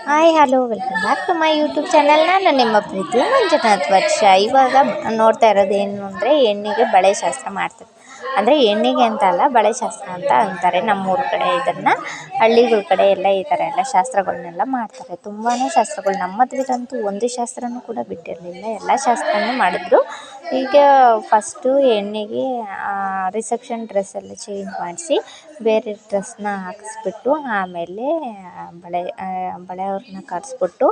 Hi hello welcome back to my YouTube channel. ನಾನು ನಿಮ್ಮ ಪ್ರೀತಿ ಮಂಜುನಾಥ್ ವರ್ಷ. ಇವಾಗ ನೋಡ್ತಾ ಇರೋದು ಏನು ಅಂದರೆ ಹೆಣ್ಣಿಗೆ ಬಳೆ ಶಾಸ್ತ್ರ ಮಾಡ್ತಾರೆ. ಅಂದರೆ ಹೆಣ್ಣಿಗೆ ಅಂತ ಅಲ್ಲ, ಬಳೆ ಶಾಸ್ತ್ರ ಅಂತ ಅಂತಾರೆ ನಮ್ಮೂರ ಕಡೆ. ಇದನ್ನು ಹಳ್ಳಿಗಳ ಕಡೆ ಎಲ್ಲ ಈ ಥರ ಎಲ್ಲ ಶಾಸ್ತ್ರಗಳನ್ನೆಲ್ಲ ಮಾಡ್ತಾರೆ. ತುಂಬಾ ಶಾಸ್ತ್ರಗಳು. ನಮ್ಮ ಮದುವೆಗಂತೂ ಒಂದು ಶಾಸ್ತ್ರನೂ ಕೂಡ ಬಿಟ್ಟಿರಲಿಲ್ಲ, ಎಲ್ಲ ಶಾಸ್ತ್ರನೂ ಮಾಡಿದ್ರು. ಈಗ ಫಸ್ಟು ಹೆಣ್ಣಿಗೆ ರಿಸೆಪ್ಷನ್ ಡ್ರೆಸ್ಸೆಲ್ಲ ಚೇಂಜ್ ಮಾಡಿಸಿ ಬೇರೆ ಡ್ರೆಸ್ನ ಹಾಕಿಸ್ಬಿಟ್ಟು ಆಮೇಲೆ ಬಳೆಯವ್ರನ್ನ ಕರೆಸ್ಬಿಟ್ಟು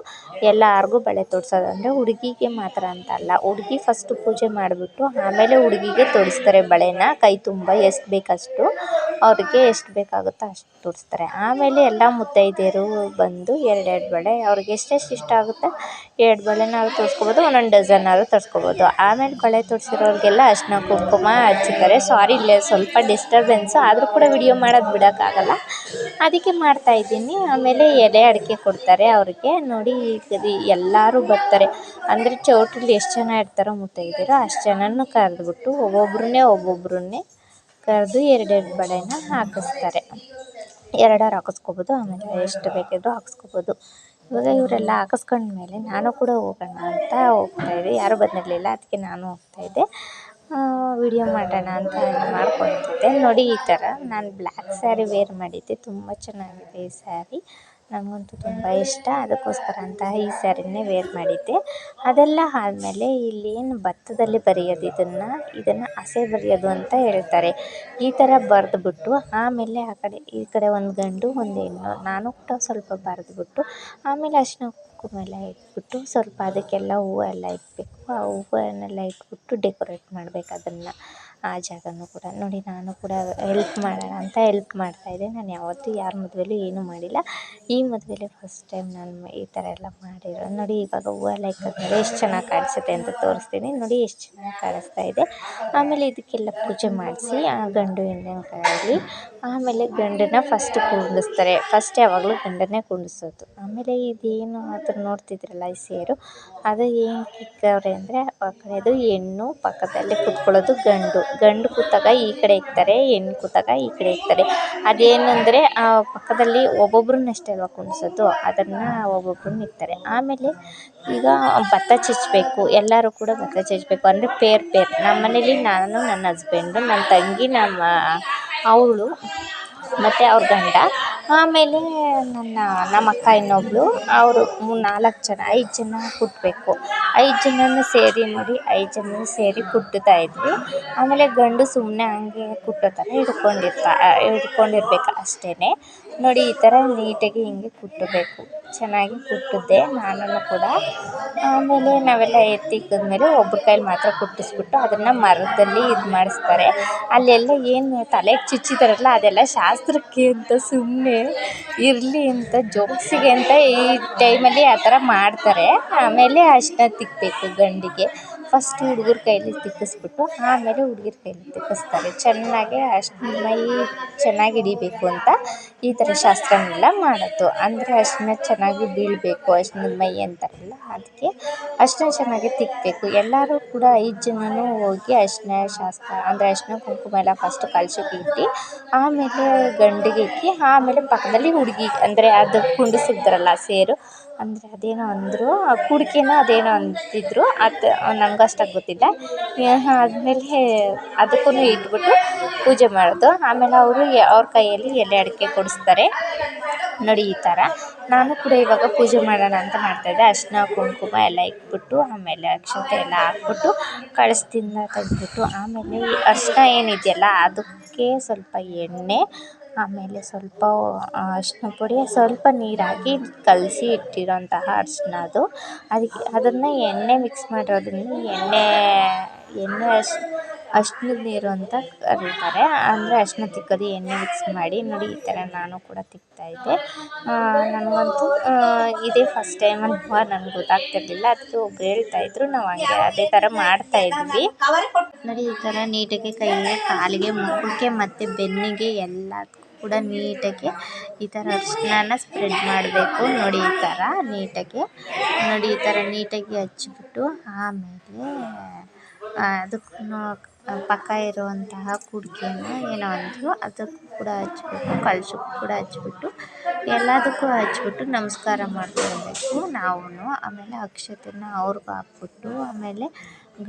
ಎಲ್ಲರಿಗೂ ಬಳೆ ತೊಡಿಸೋದು. ಅಂದರೆ ಹುಡುಗಿಗೆ ಮಾತ್ರ ಅಂತ ಅಲ್ಲ, ಹುಡುಗಿ ಫಸ್ಟು ಪೂಜೆ ಮಾಡಿಬಿಟ್ಟು ಆಮೇಲೆ ಹುಡುಗಿಗೆ ತೊಡಿಸ್ತಾರೆ ಬಳೆನ. ಕೈ ತುಂಬ ಎಷ್ಟು ಬೇಕಷ್ಟು ಅವ್ರಿಗೆ ಎಷ್ಟು ಬೇಕಾಗುತ್ತೋ ಅಷ್ಟು ತೊಡಿಸ್ತಾರೆ. ಆಮೇಲೆ ಎಲ್ಲ ಮುತ್ತೈದೆಯರು ಬಂದು ಎರಡೆರಡು ಬಳೆ ಅವ್ರಿಗೆ ಎಷ್ಟೆಷ್ಟು ಇಷ್ಟ ಆಗುತ್ತೆ 2 ಬಳೆನಾದ್ರು ತೊಡಿಸ್ಕೊಬೋದು, ಒಂದೊಂದು ಡಜನ್ನಾದ್ರು ತೊಡಿಸ್ಕೊಬೋದು. ಆಮೇಲೆ ಬಳೆ ತೊಡಿಸಿರೋರಿಗೆಲ್ಲ ಅರಿಶಿನ ಕುಂಕುಮ ಹಚ್ತಾರೆ. ಸಾರಿ, ಇಲ್ಲೇ ಸ್ವಲ್ಪ ಡಿಸ್ಟರ್ಬೆನ್ಸು, ಆದರೂ ಕೂಡ ವಿಡಿಯೋ ಮಾಡೋದು ಬಿಡೋಕ್ಕಾಗಲ್ಲ, ಅದಕ್ಕೆ ಮಾಡ್ತಾಯಿದ್ದೀನಿ. ಆಮೇಲೆ ಎಲೆ ಅಡಿಕೆ ಕೊಡ್ತಾರೆ ಅವ್ರಿಗೆ. ನೋಡಿ ಎಲ್ಲರೂ ಬರ್ತಾರೆ. ಅಂದರೆ ಚೌಟ್ರಿಲಿ ಎಷ್ಟು ಜನ ಇರ್ತಾರೋ ಮುತ್ತೈದೆಯರು ಅಷ್ಟು ಜನನೂ ಕರೆದ್ಬಿಟ್ಟು ಒಬ್ಬೊಬ್ಬರನ್ನೇ ಕರೆದು ಎರಡೆರಡು ಬಳೆನ ಹಾಕಿಸ್ತಾರೆ. ಎರಡಾರು ಹಾಕಿಸ್ಕೊಬೋದು, ಆಮೇಲೆ ಎಷ್ಟು ಬೇಕಿದ್ರೂ ಹಾಕಿಸ್ಕೊಬೋದು. ಇವಾಗ ಇವರೆಲ್ಲ ಹಾಕಿಸ್ಕೊಂಡ್ಮೇಲೆ ನಾನು ಕೂಡ ಹೋಗೋಣ ಅಂತ ಹೋಗ್ತಾಯಿದ್ದೆ. ಯಾರೂ ಬಂದಿರಲಿಲ್ಲ, ಅದಕ್ಕೆ ನಾನು ಹೋಗ್ತಾಯಿದ್ದೆ. ವಿಡಿಯೋ ಮಾಡೋಣ ಅಂತ ಮಾಡ್ಕೊತಿದ್ದೆ. ನೋಡಿ ಈ ಥರ ನಾನು ಬ್ಲ್ಯಾಕ್ ಸ್ಯಾರಿ ವೇರ್ ಮಾಡಿದ್ದೆ. ತುಂಬ ಚೆನ್ನಾಗಿದೆ ಈ ಸ್ಯಾರಿ, ನನಗಂತೂ ತುಂಬ ಇಷ್ಟ. ಅದಕ್ಕೋಸ್ಕರ ಅಂತ ಈ ಸ್ಯಾರಿನೇ ವೇರ್ ಮಾಡಿದ್ದೆ. ಅದೆಲ್ಲ ಆದಮೇಲೆ ಇಲ್ಲೇನು ಭತ್ತದಲ್ಲಿ ಬರೆಯೋದು, ಇದನ್ನು ಹಸೆ ಬರೆಯೋದು ಅಂತ ಹೇಳ್ತಾರೆ. ಈ ಥರ ಬರೆದ್ಬಿಟ್ಟು ಆಮೇಲೆ ಈ ಕಡೆ ಒಂದು ಗಂಡು ಒಂದು ಹೆಣ್ಣು, ನಾನು ಕೂಡ ಸ್ವಲ್ಪ ಬರೆದ್ಬಿಟ್ಟು ಆಮೇಲೆ ಅರಿಶಿನ ಕುಂಕುಮ ಎಲ್ಲ ಇಟ್ಬಿಟ್ಟು ಸ್ವಲ್ಪ ಅದಕ್ಕೆಲ್ಲ ಹೂವು ಎಲ್ಲ ಇಡಬೇಕು. ಆ ಹೂವನ್ನೆಲ್ಲ ಇಟ್ಬಿಟ್ಟು ಡೆಕೋರೇಟ್ ಮಾಡಬೇಕು ಅದನ್ನು, ಆ ಜಾಗನೂ ಕೂಡ. ನೋಡಿ ನಾನು ಕೂಡ ಹೆಲ್ಪ್ ಮಾಡೋಣ ಅಂತ ಹೆಲ್ಪ್ ಮಾಡ್ತಾಯಿದ್ದೆ. ನಾನು ಯಾವತ್ತೂ ಯಾರ ಮದುವೆಲೂ ಏನೂ ಮಾಡಿಲ್ಲ, ಈ ಮದುವೆಲೇ ಫಸ್ಟ್ ಟೈಮ್ ನಾನು ಈ ಥರ ಎಲ್ಲ ಮಾಡಿರೋದು. ನೋಡಿ ಇವಾಗ ಹೂವೆಲ್ಲ ಇಕ್ಕಿದ್ಮೇಲೆ ಎಷ್ಟು ಚೆನ್ನಾಗಿ ಕಾಣಿಸುತ್ತೆ ಅಂತ ತೋರಿಸ್ತೀನಿ. ನೋಡಿ ಎಷ್ಟು ಚೆನ್ನಾಗಿ ಕಾಣಿಸ್ತಾ ಇದೆ. ಆಮೇಲೆ ಇದಕ್ಕೆಲ್ಲ ಪೂಜೆ ಮಾಡಿಸಿ ಗಂಡು ಹೆಣ್ಣಿನ ಕೈಯಲ್ಲಿ ಆಮೇಲೆ ಗಂಡನ್ನ ಫಸ್ಟ್ ಕುಂಡಿಸ್ತಾರೆ. ಫಸ್ಟ್ ಯಾವಾಗಲೂ ಗಂಡನ್ನೇ ಕುಂಡಿಸೋದು. ಆಮೇಲೆ ಇದೇನು ಅದನ್ನು ನೋಡ್ತಿದ್ರಲ್ಲ ಈ ಸೇರು, ಅದು ಏನಕ್ಕೆ ಇಕ್ಕವ್ರೆ ಅಂದರೆ ಆ ಕಡೆದು ಹೆಣ್ಣು ಪಕ್ಕದಲ್ಲಿ ಕೂತ್ಕೊಳ್ಳೋದು ಗಂಡು ಕೂತಾಗ ಈ ಕಡೆ ಇಕ್ತಾರೆ, ಹೆಣ್ಣು ಕೂತಾಗ ಈ ಕಡೆ ಇಕ್ತಾರೆ. ಅದೇನೆಂದರೆ ಆ ಪಕ್ಕದಲ್ಲಿ ಒಬ್ಬೊಬ್ರನ್ನಷ್ಟೇ ಅಲ್ವಾ ಕುಂಡಿಸೋದು, ಅದನ್ನು ಒಬ್ಬೊಬ್ರನ್ನ ಇಕ್ತಾರೆ. ಆಮೇಲೆ ಈಗ ಭತ್ತ ಚಚ್ಚಬೇಕು, ಎಲ್ಲರೂ ಕೂಡ ಭತ್ತ ಚಚ್ಚಬೇಕು. ಅಂದರೆ ಪೇರ್ ನಮ್ಮ ಮನೇಲಿ ನಾನು, ನನ್ನ ಹಸ್ಬೆಂಡು, ನನ್ನ ತಂಗಿ, ಅವಳು ಮತ್ತು ಅವ್ರ ಗಂಡ, ಆಮೇಲೆ ನಮ್ಮ ಅಕ್ಕ ಇನ್ನೊಬ್ಬಳು, ಅವರು 4 ಜನ 5 ಜನ ಕುಟ್ಟಬೇಕು. 5 ಜನನೂ ಸೇರಿ ನೋಡಿ 5 ಜನನೂ ಸೇರಿ ಕುಟ್ಟುತ್ತಾಯಿದ್ವಿ. ಆಮೇಲೆ ಗಂಡು ಸುಮ್ಮನೆ ಹಂಗೆ ಕುಟ್ಟೋ ಥರ ಹಿಡ್ಕೊಂಡಿರ್ಬೇಕು ಅಷ್ಟೇ. ನೋಡಿ ಈ ಥರ ನೀಟಾಗಿ ಹಿಂಗೆ ಕುಟ್ಟಬೇಕು. ಚೆನ್ನಾಗಿ ಕುಟ್ಟಿದ್ದೆ ನಾನು ಕೂಡ. ಆಮೇಲೆ ನಾವೆಲ್ಲ ಎತ್ತಿಕ್ಕಿದ್ಮೇಲೆ ಒಬ್ರ ಕೈಲಿ ಮಾತ್ರ ಕುಟ್ಟಿಸ್ಬಿಟ್ಟು ಅದನ್ನು ಮರದಲ್ಲಿ ಇದು ಮಾಡಿಸ್ತಾರೆ. ಅಲ್ಲೆಲ್ಲ ಏನು ತಲೆಗೆ ಚುಚ್ಚಿದಾರಲ್ಲ ಅದೆಲ್ಲ ಶಾಸ್ತ್ರಕ್ಕೆ ಅಂತ ಸುಮ್ಮನೆ ಇರಲಿ ಅಂತ, ಜೋಕ್ಸಿಗೆ ಅಂತ ಈ ಟೈಮಲ್ಲಿ ಆ ಥರ ಮಾಡ್ತಾರೆ. ಆಮೇಲೆ ಅರಿಶಿನ ತಿಕ್ಕಬೇಕು ಗಂಡಿಗೆ. ಫಸ್ಟ್ ಹುಡುಗರ ಕೈಯಲ್ಲಿ ತಿಕ್ಕಿಸ್ಬಿಟ್ಟು ಆಮೇಲೆ ಹುಡುಗಿರ ಕೈಯಲ್ಲಿ ತಿಕ್ಕಿಸ್ತಾರೆ. ಚೆನ್ನಾಗಿ ಅರಿಶಿನ ಮೈ ಚೆನ್ನಾಗಿ ಹಿಡಿಬೇಕು ಅಂತ ಈ ಥರ ಶಾಸ್ತ್ರನೆಲ್ಲ ಮಾಡೋದು. ಅಂದರೆ ಅರಿಶಿನ ಚೆನ್ನಾಗಿ ಬೀಳಬೇಕು, ಅರಿಶಿನದ ಮೈ ಅಂತಾರಲ್ಲ, ಅದಕ್ಕೆ ಅರಿಶಿನ ಚೆನ್ನಾಗಿ ತಿಕ್ಕಬೇಕು. ಎಲ್ಲರೂ ಕೂಡ 5 ಜನನೂ ಹೋಗಿ ಅರಿಶಿನ ಶಾಸ್ತ್ರ ಅಂದರೆ ಅರಿಶಿನ ಕುಂಕುಮ ಎಲ್ಲ ಫಸ್ಟು ಕಲಶಕ್ಕೆ ಇಟ್ಟು ಆಮೇಲೆ ಗಂಡಿಗೆ ಇಕ್ಕಿ ಆಮೇಲೆ ಪಕ್ಕದಲ್ಲಿ ಹುಡುಗಿ ಅಂದರೆ ಅದು ಕುಂಡಿಸಿದ್ರಲ್ಲ ಸೇರು, ಅಂದರೆ ಅದೇನೋ ಅಂದರು, ಕುಡಿಕೆನೋ ಅದೇನೋ ಅಂತಿದ್ರು, ಅದು ನನಗೂ ಅಷ್ಟಾಗಿ ಗೊತ್ತಿಲ್ಲ. ಆದಮೇಲೆ ಅದಕ್ಕೂ ಇಟ್ಬಿಟ್ಟು ಪೂಜೆ ಮಾಡೋದು. ಆಮೇಲೆ ಅವ್ರ ಕೈಯಲ್ಲಿ ಎಲೆ ಅಡಿಕೆ ಕೊಡಿಸ್ತಾರೆ. ನೋಡಿ ಈ ಥರ ನಾನು ಕೂಡ ಇವಾಗ ಪೂಜೆ ಮಾಡೋಣ ಅಂತ ಮಾಡ್ತಾಯಿದ್ದೆ. ಅರಿಶಿನ ಕುಂಕುಮ ಎಲ್ಲ ಇಟ್ಬಿಟ್ಟು ಆಮೇಲೆ ಅಕ್ಷತೆ ಎಲ್ಲ ಹಾಕ್ಬಿಟ್ಟು ಕಳಶದಿಂದ ತೆಗೆದ್ಬಿಟ್ಟು ಆಮೇಲೆ ಅರಿಶಿನ ಏನಿದೆಯಲ್ಲ ಅದಕ್ಕೆ ಸ್ವಲ್ಪ ಎಣ್ಣೆ, ಆಮೇಲೆ ಸ್ವಲ್ಪ ಅರಿಶಿನ ಪುಡಿ, ಸ್ವಲ್ಪ ನೀರು ಹಾಕಿ ಕಲಸಿ ಇಟ್ಟಿರೋಂತಹ ಅರಿಶಿನ ಅದನ್ನು ಎಣ್ಣೆ ಮಿಕ್ಸ್ ಮಾಡಿರೋದ್ರಿಂದ ಎಣ್ಣೆ ಅರಿಶಿನದ ನೀರು ಅಂತ ಕರೀತಾರೆ. ಅಂದರೆ ಅರಿಶಿನ ತಿಕ್ಕೋದು ಎಣ್ಣೆ ಮಿಕ್ಸ್ ಮಾಡಿ. ನೋಡಿ ಈ ಥರ ನಾನು ಕೂಡ ತಿಕ್ತಾಯಿದ್ದೆ. ನನಗಂತೂ ಇದೇ ಫಸ್ಟ್ ಟೈಮ್ ಅಲ್ವಾ, ನನಗೆ ಗೊತ್ತಾಗ್ತಿರ್ಲಿಲ್ಲ, ಅದಕ್ಕೆ ಒಬ್ರು ಹೇಳ್ತಾಯಿದ್ರು, ನಾವು ಹಂಗೆ ಅದೇ ಥರ ಮಾಡ್ತಾಯಿದ್ವಿ. ನೋಡಿ ಈ ಥರ ನೀಟಾಗಿ ಕೈಗೆ, ಕಾಲಿಗೆ, ಮುಖಕ್ಕೆ ಮತ್ತು ಬೆನ್ನಿಗೆ ಎಲ್ಲದಕ್ಕೂ ಕೂಡ ನೀಟಾಗಿ ಈ ಥರ ಅರಿಶಿನ ಸ್ಪ್ರೆಡ್ ಮಾಡಬೇಕು. ನೋಡಿ ಈ ಥರ ನೀಟಾಗಿ ಹಚ್ಚಿಬಿಟ್ಟು ಆಮೇಲೆ ಅದಕ್ಕೂ ಪಕ್ಕ ಇರುವಂತಹ ಕುಡಿಕೆನ ಏನೋ ಅಂದರು, ಅದಕ್ಕೆ ಕೂಡ ಹಚ್ಬೇಕು, ಕಳಶಕ್ಕೂ ಕೂಡ ಹಚ್ಬಿಟ್ಟು ಎಲ್ಲದಕ್ಕೂ ಹಚ್ಬಿಟ್ಟು ನಮಸ್ಕಾರ ಮಾಡ್ಕೊಳ್ಬೇಕು ನಾವು. ಆಮೇಲೆ ಅಕ್ಷತೆನ ಅವ್ರಿಗೂ ಹಾಕ್ಬಿಟ್ಟು ಆಮೇಲೆ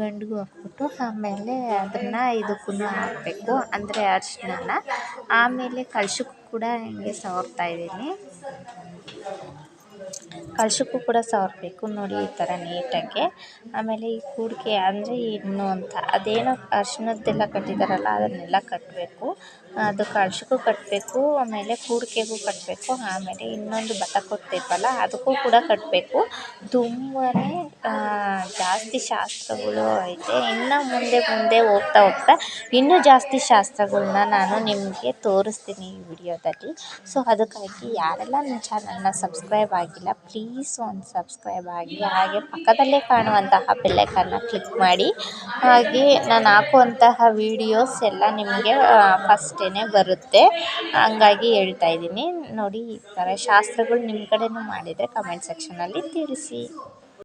ಗಂಡಿಗೂ ಹಾಕ್ಬಿಟ್ಟು ಆಮೇಲೆ ಅದನ್ನು ಇದಕ್ಕೂ ಹಾಕಬೇಕು, ಅಂದರೆ ಅರಿಶಿಣನ. ಆಮೇಲೆ ಕಳಶಕ್ಕೂ ಕೂಡ ಹಿಂಗೆ ಸವರ್ತಾಯಿದ್ದೀನಿ. ಕಳಶಕ್ಕೂ ಕೂಡ ಸವರಬೇಕು ನೋಡಿ ಈ ಥರ ನೀಟಾಗಿ. ಆಮೇಲೆ ಈ ಕೂಡಿಗೆ ಅಂದರೆ ಇನ್ನು ಅಂತ ಅದೇನೋ ಅರಿಶಿಣದ್ದೆಲ್ಲ ಕಟ್ಟಿದಾರಲ್ಲ ಅದನ್ನೆಲ್ಲ ಕಟ್ಟಬೇಕು. ಅದು ಕಳಶಕ್ಕೂ ಕಟ್ಟಬೇಕು, ಆಮೇಲೆ ಕೂಡಿಗೆಗೂ ಕಟ್ಟಬೇಕು, ಆಮೇಲೆ ಇನ್ನೊಂದು ಬತ್ತ ಕೊಡ್ತೈತಲ್ಲ ಅದಕ್ಕೂ ಕೂಡ ಕಟ್ಟಬೇಕು. ತುಂಬಾ ಜಾಸ್ತಿ ಶಾಸ್ತ್ರಗಳು ಐತೆ. ಇನ್ನು ಮುಂದೆ ಹೋಗ್ತಾ ಇನ್ನೂ ಜಾಸ್ತಿ ಶಾಸ್ತ್ರಗಳ್ನ ನಾನು ನಿಮಗೆ ತೋರಿಸ್ತೀನಿ ಈ ವಿಡಿಯೋದಲ್ಲಿ. ಸೊ ಅದಕ್ಕಾಗಿ ಯಾರೆಲ್ಲ ನನ್ನ ಚಾನಲ್ನ ಸಬ್ಸ್ಕ್ರೈಬ್ ಆಗಿಲ್ಲ ಪ್ಲೀಸ್ ಒಂದು ಸಬ್ಸ್ಕ್ರೈಬ್ ಆಗಿ, ಹಾಗೆ ಪಕ್ಕದಲ್ಲೇ ಕಾಣುವಂತಹ ಬೆಲ್ಲೈಕನ್ನ ಕ್ಲಿಕ್ ಮಾಡಿ. ಹಾಗೆ ನಾನು ಹಾಕುವಂತಹ ವೀಡಿಯೋಸ್ ಎಲ್ಲ ನಿಮಗೆ ಫಸ್ಟೇ ಬರುತ್ತೆ. ಹಂಗಾಗಿ ಹೇಳ್ತಾ ಇದ್ದೀನಿ ನೋಡಿ. ಈ ಥರ ಶಾಸ್ತ್ರಗಳು ನಿಮ್ಮ ಕಡೆನೂ ಮಾಡಿದರೆ ಕಮೆಂಟ್ ಸೆಕ್ಷನಲ್ಲಿ ತಿಳಿಸಿ.